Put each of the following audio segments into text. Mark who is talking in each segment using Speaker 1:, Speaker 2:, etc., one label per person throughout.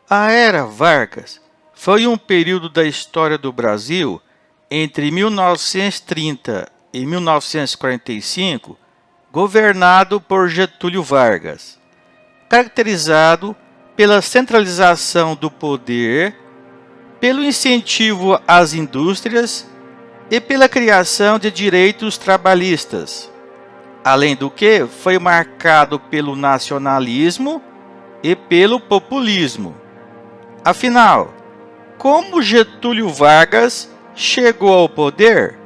Speaker 1: A Era Vargas foi um período da história do Brasil entre 1930 e 1945, governado por Getúlio Vargas, caracterizado pela centralização do poder, pelo incentivo às indústrias e pela criação de direitos trabalhistas. Além do que, foi marcado pelo nacionalismo e pelo populismo. Afinal, como Getúlio Vargas chegou ao poder?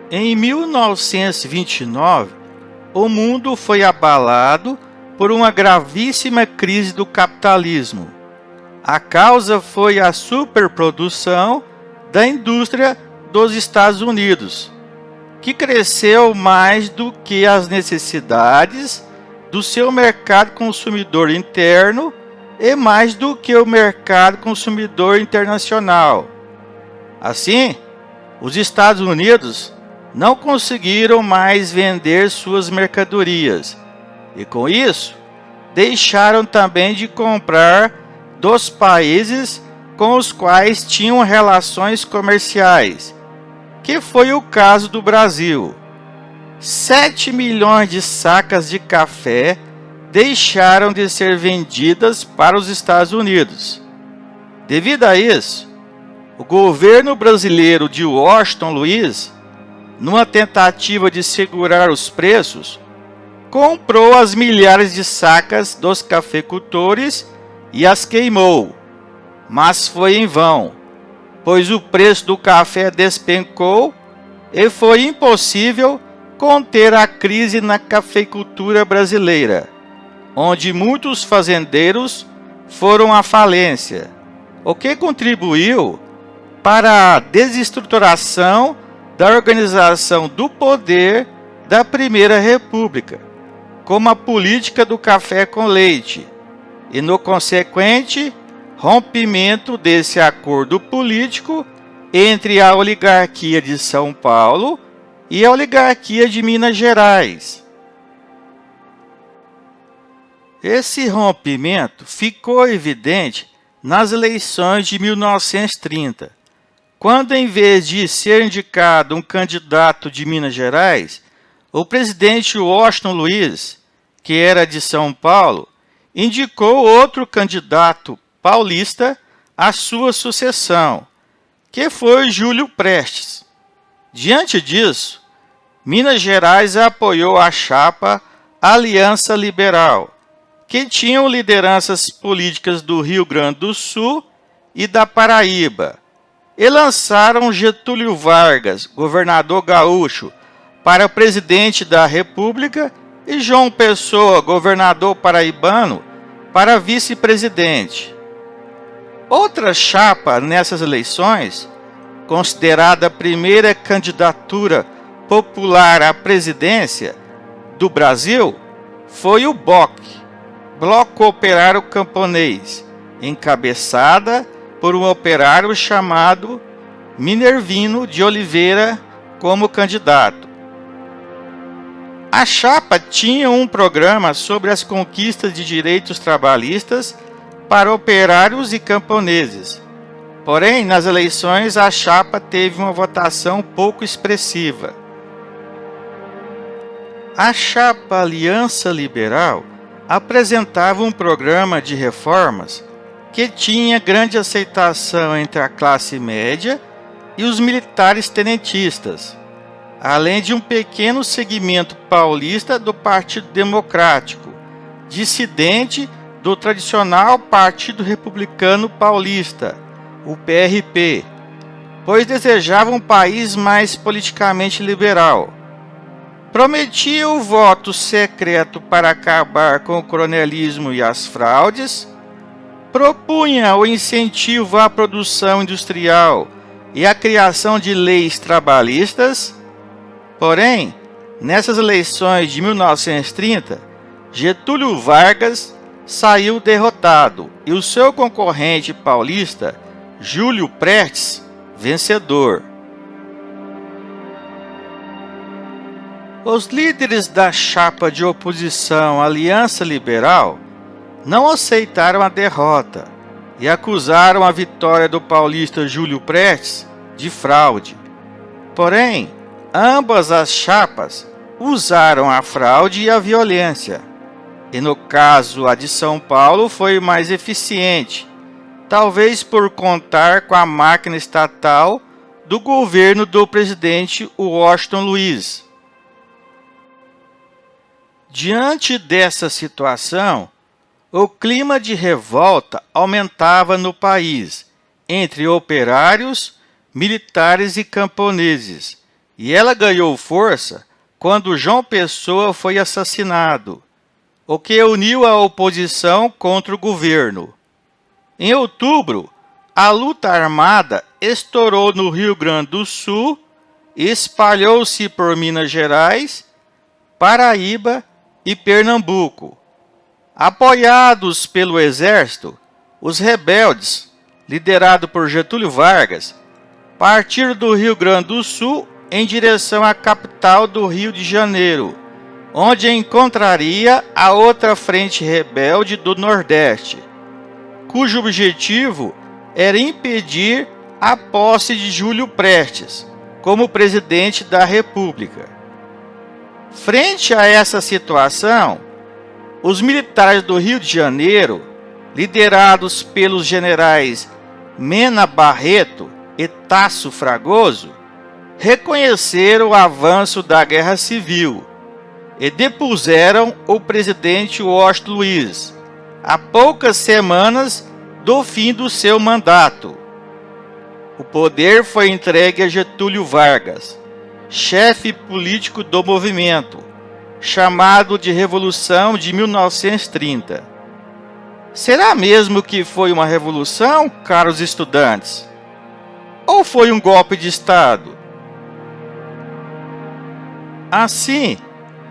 Speaker 1: Em 1929, o mundo foi abalado por uma gravíssima crise do capitalismo. A causa foi a superprodução da indústria dos Estados Unidos, que cresceu mais do que as necessidades do seu mercado consumidor interno e mais do que o mercado consumidor internacional. Assim, os Estados Unidos não conseguiram mais vender suas mercadorias e, com isso, deixaram também de comprar dos países com os quais tinham relações comerciais, que foi o caso do Brasil. 7 milhões de sacas de café deixaram de ser vendidas para os Estados Unidos. Devido a isso, o governo brasileiro de Washington Luiz, numa tentativa de segurar os preços, comprou as milhares de sacas dos cafeicultores e as queimou. Mas foi em vão, pois o preço do café despencou e foi impossível conter a crise na cafeicultura brasileira, onde muitos fazendeiros foram à falência, o que contribuiu para a desestruturação da organização do poder da Primeira República, como a política do café com leite, e no consequente rompimento desse acordo político entre a oligarquia de São Paulo e a oligarquia de Minas Gerais. Esse rompimento ficou evidente nas eleições de 1930, quando, em vez de ser indicado um candidato de Minas Gerais, o presidente Washington Luiz, que era de São Paulo, indicou outro candidato paulista à sua sucessão, que foi Júlio Prestes. Diante disso, Minas Gerais apoiou a chapa Aliança Liberal, que tinham lideranças políticas do Rio Grande do Sul e da Paraíba, e lançaram Getúlio Vargas, governador gaúcho, para presidente da República e João Pessoa, governador paraibano, para vice-presidente. Outra chapa nessas eleições, considerada a primeira candidatura popular à presidência do Brasil, foi o BOC, Bloco Operário Camponês, encabeçada por um operário chamado Minervino de Oliveira como candidato. A chapa tinha um programa sobre as conquistas de direitos trabalhistas para operários e camponeses. Porém, nas eleições, a chapa teve uma votação pouco expressiva. A chapa Aliança Liberal apresentava um programa de reformas que tinha grande aceitação entre a classe média e os militares tenentistas, além de um pequeno segmento paulista do Partido Democrático, dissidente do tradicional Partido Republicano Paulista, o PRP, pois desejava um país mais politicamente liberal. Prometia o voto secreto para acabar com o coronelismo e as fraudes, propunha o incentivo à produção industrial e a criação de leis trabalhistas. Porém, nessas eleições de 1930, Getúlio Vargas saiu derrotado e o seu concorrente paulista, Júlio Prestes, vencedor. Os líderes da chapa de oposição Aliança Liberal não aceitaram a derrota e acusaram a vitória do paulista Júlio Prestes de fraude. Porém, ambas as chapas usaram a fraude e a violência. E no caso, a de São Paulo foi mais eficiente, talvez por contar com a máquina estatal do governo do presidente Washington Luiz. Diante dessa situação, o clima de revolta aumentava no país, entre operários, militares e camponeses, e ela ganhou força quando João Pessoa foi assassinado, o que uniu a oposição contra o governo. Em outubro, a luta armada estourou no Rio Grande do Sul e espalhou-se por Minas Gerais, Paraíba e Pernambuco. Apoiados pelo exército, os rebeldes, liderados por Getúlio Vargas, partiram do Rio Grande do Sul em direção à capital do Rio de Janeiro, onde encontraria a outra frente rebelde do Nordeste, cujo objetivo era impedir a posse de Júlio Prestes como presidente da República. Frente a essa situação, os militares do Rio de Janeiro, liderados pelos generais Mena Barreto e Tasso Fragoso, reconheceram o avanço da Guerra Civil e depuseram o presidente Washington Luiz, a poucas semanas do fim do seu mandato. O poder foi entregue a Getúlio Vargas, chefe político do movimento, chamado de Revolução de 1930. Será mesmo que foi uma revolução, caros estudantes? Ou foi um golpe de Estado? Assim,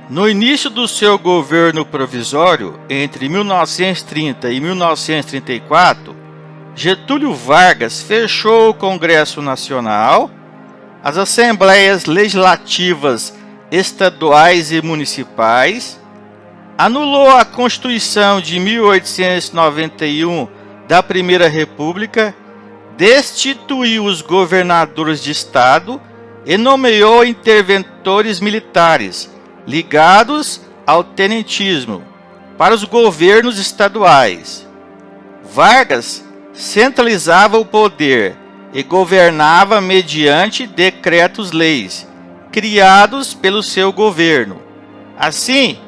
Speaker 1: no início do seu governo provisório, entre 1930 e 1934, Getúlio Vargas fechou o Congresso Nacional, as Assembleias Legislativas Estaduais e Municipais, anulou a Constituição de 1891 da Primeira República, destituiu os governadores de Estado e nomeou interventores militares ligados ao tenentismo para os governos estaduais. Vargas centralizava o poder e governava mediante decretos-leis criados pelo seu governo. Assim,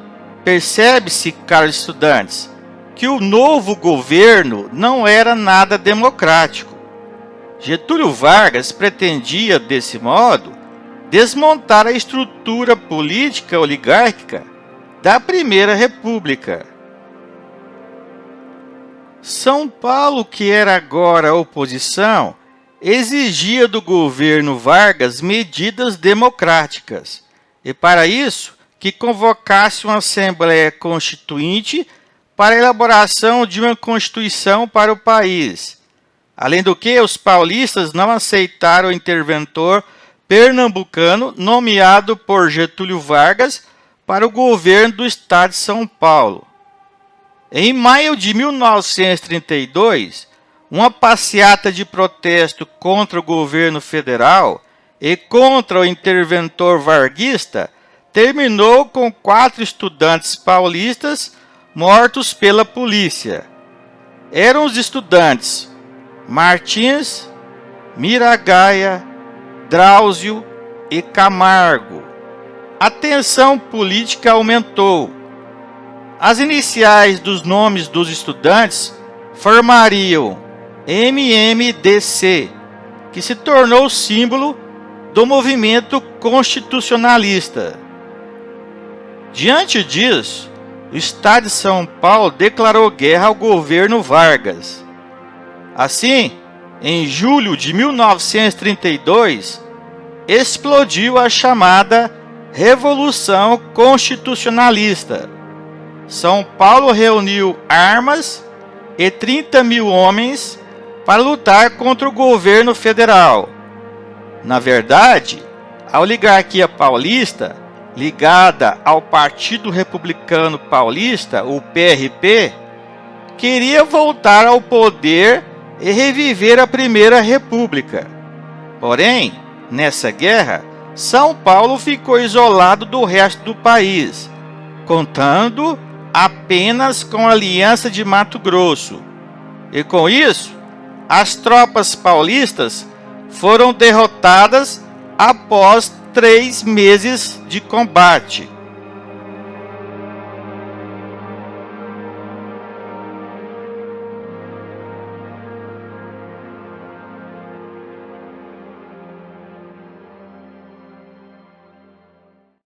Speaker 1: percebe-se, caros estudantes, que o novo governo não era nada democrático. Getúlio Vargas pretendia, desse modo, desmontar a estrutura política oligárquica da Primeira República. São Paulo, que era agora oposição, exigia do governo Vargas medidas democráticas, e para isso que convocasse uma Assembleia Constituinte para a elaboração de uma Constituição para o país. Além do que, os paulistas não aceitaram o interventor pernambucano nomeado por Getúlio Vargas para o governo do estado de São Paulo. Em maio de 1932, uma passeata de protesto contra o governo federal e contra o interventor varguista terminou com 4 estudantes paulistas mortos pela polícia. Eram os estudantes Martins, Miragaia, Drauzio e Camargo. A tensão política aumentou. As iniciais dos nomes dos estudantes formariam MMDC, que se tornou símbolo do movimento constitucionalista. Diante disso, o Estado de São Paulo declarou guerra ao governo Vargas. Assim, em julho de 1932, explodiu a chamada Revolução Constitucionalista. São Paulo reuniu armas e 30 mil homens para lutar contra o governo federal. Na verdade, a oligarquia paulista, ligada ao Partido Republicano Paulista, o PRP, queria voltar ao poder e reviver a Primeira República. Porém, nessa guerra, São Paulo ficou isolado do resto do país, contando apenas com a Aliança de Mato Grosso. E com isso, as tropas paulistas foram derrotadas após 3 meses de combate.